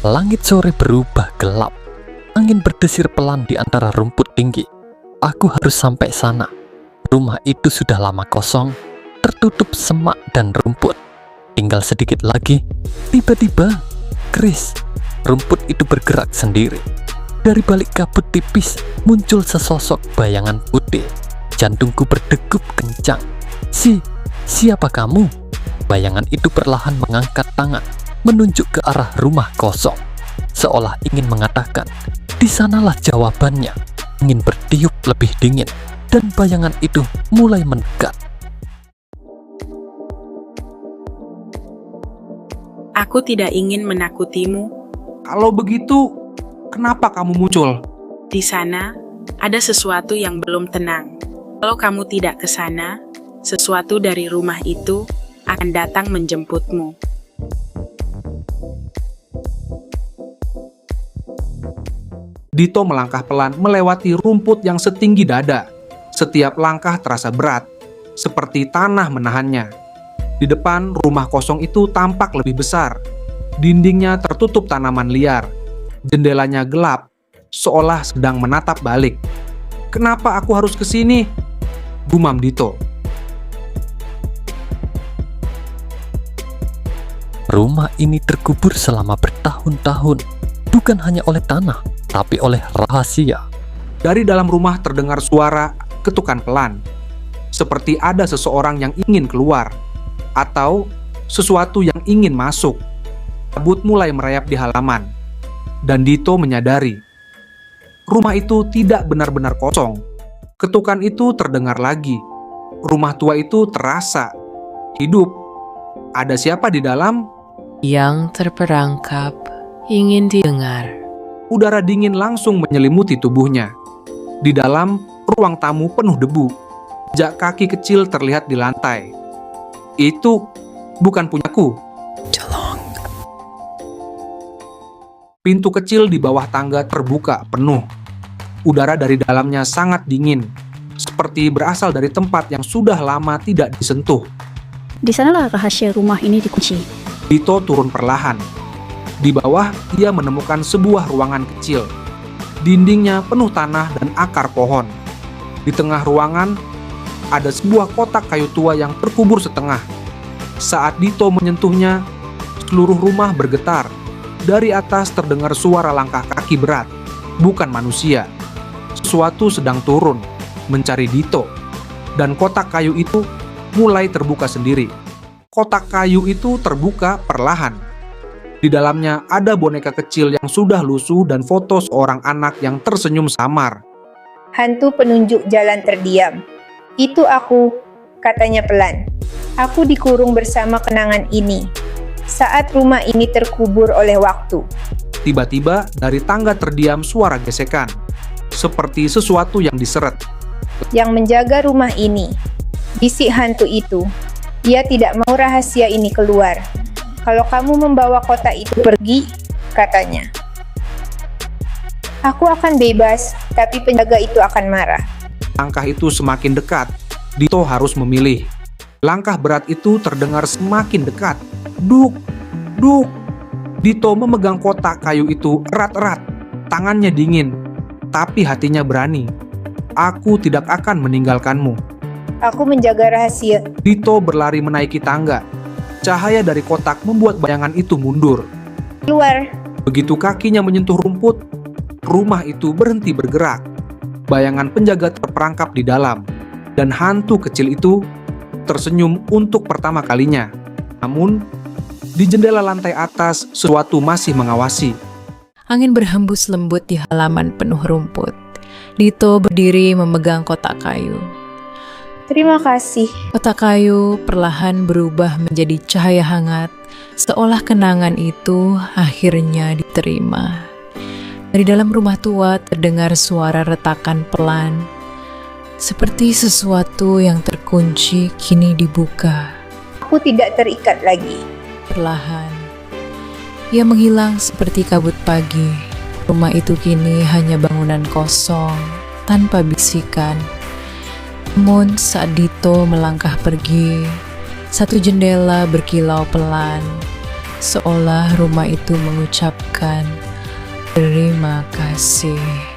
Langit sore berubah gelap. Angin berdesir pelan di antara rumput tinggi. Aku harus sampai sana. Rumah itu sudah lama kosong, tertutup semak dan rumput. Tinggal sedikit lagi. Tiba-tiba, Chris, rumput itu bergerak sendiri. Dari balik kabut tipis muncul sesosok bayangan putih. Jantungku berdegup kencang. Siapa kamu? Bayangan itu perlahan mengangkat tangan, menunjuk ke arah rumah kosong, seolah ingin mengatakan, di sanalah jawabannya. Angin bertiup lebih dingin, dan bayangan itu mulai mendekat. Aku tidak ingin menakutimu. Kalau begitu, kenapa kamu muncul? Di sana, ada sesuatu yang belum tenang. Kalau kamu tidak ke sana, sesuatu dari rumah itu akan datang menjemputmu. Dito melangkah pelan melewati rumput yang setinggi dada. Setiap langkah terasa berat, seperti tanah menahannya. Di depan rumah kosong itu tampak lebih besar. Dindingnya tertutup tanaman liar. Jendelanya gelap, seolah sedang menatap balik. "Kenapa aku harus ke sini?" gumam Dito. Rumah ini terkubur selama bertahun-tahun, bukan hanya oleh tanah, tapi oleh rahasia. Dari dalam rumah terdengar suara ketukan pelan, seperti ada seseorang yang ingin keluar, atau sesuatu yang ingin masuk. Kabut mulai merayap di halaman, dan Dito menyadari rumah itu tidak benar-benar kosong. Ketukan itu terdengar lagi. Rumah tua itu terasa hidup. Ada siapa di dalam? Yang terperangkap ingin didengar. Udara dingin langsung menyelimuti tubuhnya. Di dalam, ruang tamu penuh debu. Jejak kaki kecil terlihat di lantai. Itu bukan punyaku. Tolong. Pintu kecil di bawah tangga terbuka penuh. Udara dari dalamnya sangat dingin, seperti berasal dari tempat yang sudah lama tidak disentuh. Di sanalah rahasia rumah ini dikunci. Dito turun perlahan. Di bawah, ia menemukan sebuah ruangan kecil. Dindingnya penuh tanah dan akar pohon. Di tengah ruangan, ada sebuah kotak kayu tua yang terkubur setengah. Saat Dito menyentuhnya, seluruh rumah bergetar. Dari atas terdengar suara langkah kaki berat, bukan manusia. Sesuatu sedang turun, mencari Dito. Dan kotak kayu itu mulai terbuka sendiri. Kotak kayu itu terbuka perlahan. Di dalamnya ada boneka kecil yang sudah lusuh dan foto seorang anak yang tersenyum samar. "Hantu penunjuk jalan terdiam. Itu aku," katanya pelan. "Aku dikurung bersama kenangan ini. Saat rumah ini terkubur oleh waktu." Tiba-tiba dari tangga terdiam suara gesekan, seperti sesuatu yang diseret. "Yang menjaga rumah ini," bisik hantu itu. "Dia tidak mau rahasia ini keluar. Kalau kamu membawa kotak itu pergi," katanya, "aku akan bebas, tapi penjaga itu akan marah." Langkah itu semakin dekat. Dito harus memilih. Langkah berat itu terdengar semakin dekat. Duk, duk. Dito memegang kotak kayu itu erat-erat. Tangannya dingin, tapi hatinya berani. "Aku tidak akan meninggalkanmu." "Aku menjaga rahasia." Dito berlari menaiki tangga. Cahaya dari kotak membuat bayangan itu mundur. "Keluar." Begitu kakinya menyentuh rumput, rumah itu berhenti bergerak. Bayangan penjaga terperangkap di dalam, dan hantu kecil itu tersenyum untuk pertama kalinya. Namun, di jendela lantai atas, sesuatu masih mengawasi. Angin berhembus lembut di halaman penuh rumput. Dito berdiri memegang kotak kayu. "Terima kasih." Kotak kayu perlahan berubah menjadi cahaya hangat, seolah kenangan itu akhirnya diterima. Dari dalam rumah tua terdengar suara retakan pelan, seperti sesuatu yang terkunci kini dibuka. "Aku tidak terikat lagi." Perlahan, ia menghilang seperti kabut pagi. Rumah itu kini hanya bangunan kosong, tanpa bisikan. Namun saat Dito melangkah pergi, satu jendela berkilau pelan, seolah rumah itu mengucapkan terima kasih.